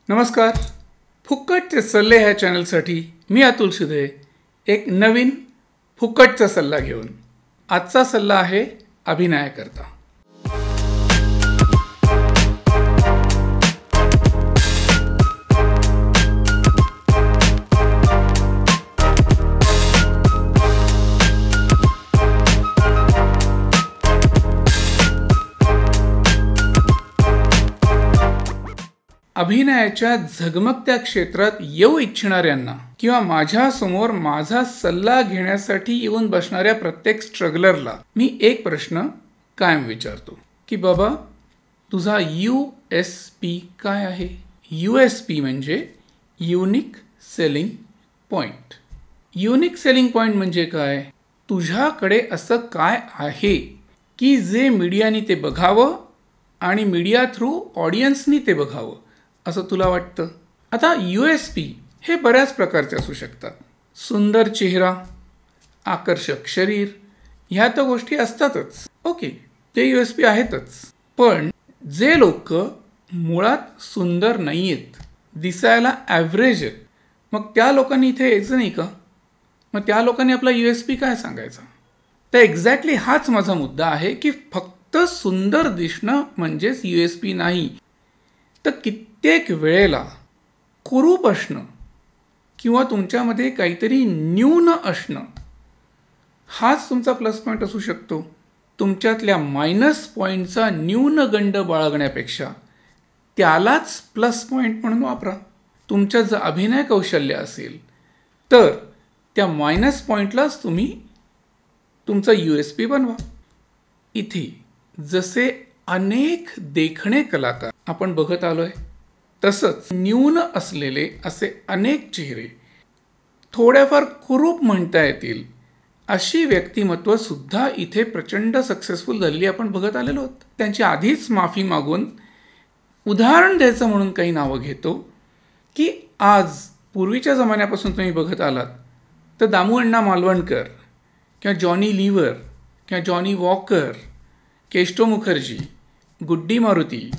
नमस्कार. फुक्कटचे सल्ले ह्या चॅनलसाठी मी अतुल शिधे एक नवीन फुक्कटचा सल्ला घेऊन. आजचा सल्ला आहे अभिनयाकरता. अभिनयाच्या झगमगत्या क्षेत्रात येऊ इच्छिणाऱ्यांना किंवा माझ्या समोर माझा सल्ला घेण्यासाठी येऊन बसणाऱ्या प्रत्येक स्ट्रगलरला मी एक प्रश्न कायम विचारतो की बाबा तुझा USP काय आहे. USP म्हणजे unique selling point. Unique selling point म्हणजे काय? तुझ्याकडे असं काय आहे की जे मीडियाने ते बघावं आणि मीडिया थ्रू ऑडियन्सनी ते बघावं असं तुला वाटतं. आता USP हे बऱ्याच प्रकारचे असू शकतात. सुंदर चेहरा, आकर्षक शरीर, ह्या तर गोष्टी असतातच. ओके, ते USP आहेतच. पण जे लोक मुळात सुंदर नाही आहेत, दिसायला ॲव्हरेज आहेत, मग त्या लोकांनी इथे यायचं नाही का? मग त्या लोकांनी आपला USP काय सांगायचा? तर एक्झॅक्टली हाच माझा मुद्दा आहे की फक्त सुंदर दिसणं म्हणजेच USP नाही, तर कित्येक वेळेला कुरूप असणं किंवा तुमच्यामध्ये काहीतरी न्यून असणं हाच तुमचा प्लस पॉईंट असू शकतो. तुमच्यातल्या मायनस पॉईंटचा न्यूनगंड बाळगण्यापेक्षा त्यालाच प्लस पॉईंट म्हणून वापरा. तुमच्यात जर अभिनय कौशल्य असेल तर त्या मायनस पॉईंटलाच तुम्ही तुमचा USP बनवा. इथे जसे अनेक देखणे कलाकार आपण बघत आलोय, तसंच न्यून असलेले असे अनेक चेहरे, थोड्याफार कुरूप म्हणता येतील अशी व्यक्तिमत्व सुद्धा इथे प्रचंड सक्सेसफुल झालेली आपण बघत आलेलो आहोत. त्यांची आधीच माफी मागून उदाहरण द्यायचं म्हणून काही नावं घेतो की आज पूर्वीच्या जमान्यापासून तुम्ही बघत आलात तर दामूअण्णा मालवणकर किंवा जॉनी लिव्हर किंवा जॉनी वॉकर, केस्टो मुखर्जी, गुड्डी मारुती,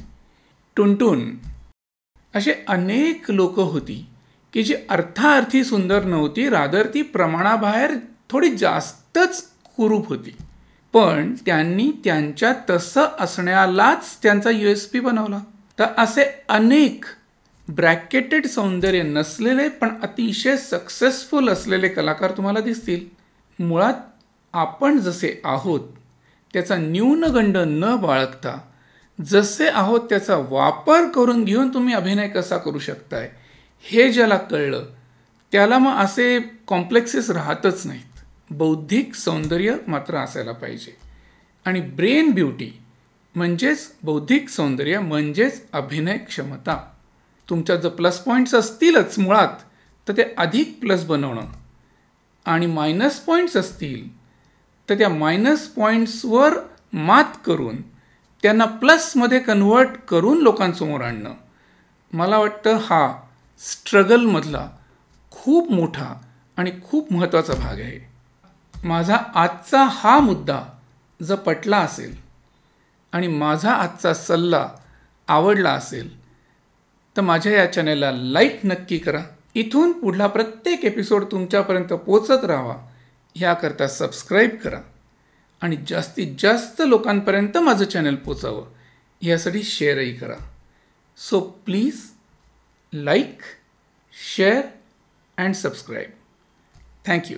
टुनटुन, असे अनेक लोक होती की जी अर्थाअर्थी सुंदर नव्हती, रादर ती प्रमाणाबाहेर थोडी जास्तच कुरूप होती. पण त्यांनी त्यांच्या तसं असण्यालाच त्यांचा USP बनवला. तर असे अनेक ब्रॅकेटेड सौंदर्य नसलेले पण अतिशय सक्सेसफुल असलेले कलाकार तुम्हाला दिसतील. मुळात आपण जसे आहोत त्याचा न्यूनगंड न बाळगता जसे आहोत त्याचा वापर करून घेऊन तुम्ही अभिनय कसा करू शकताय हे ज्याला कळलं त्याला मग असे कॉम्प्लेक्सेस राहतच नाहीत. बौद्धिक सौंदर्य मात्र असायला पाहिजे. आणि ब्रेन ब्युटी म्हणजेच बौद्धिक सौंदर्य म्हणजेच अभिनय क्षमता. तुमच्यात जर प्लस पॉईंट्स असतीलच मुळात तर ते अधिक प्लस बनवणं, आणि मायनस पॉईंट्स असतील तर त्या मायनस पॉईंट्सवर मात करून त्यांना प्लसमध्ये कन्व्हर्ट करून लोकांसमोर आणणं, मला वाटतं हा स्ट्रगलमधला खूप मोठा आणि खूप महत्त्वाचा भाग आहे. माझा आजचा हा मुद्दा जर पटला असेल आणि माझा आजचा सल्ला आवडला असेल तर माझ्या या चॅनलला लाईक नक्की करा. इथून पुढला प्रत्येक एपिसोड तुमच्यापर्यंत पोचत राहावा ह्याकरता सबस्क्राईब करा आणि जास्तीत जास्त लोकांपर्यंत माझं चॅनल पोचावं यासाठी शेअरही करा. So please like, share and subscribe. Thank you.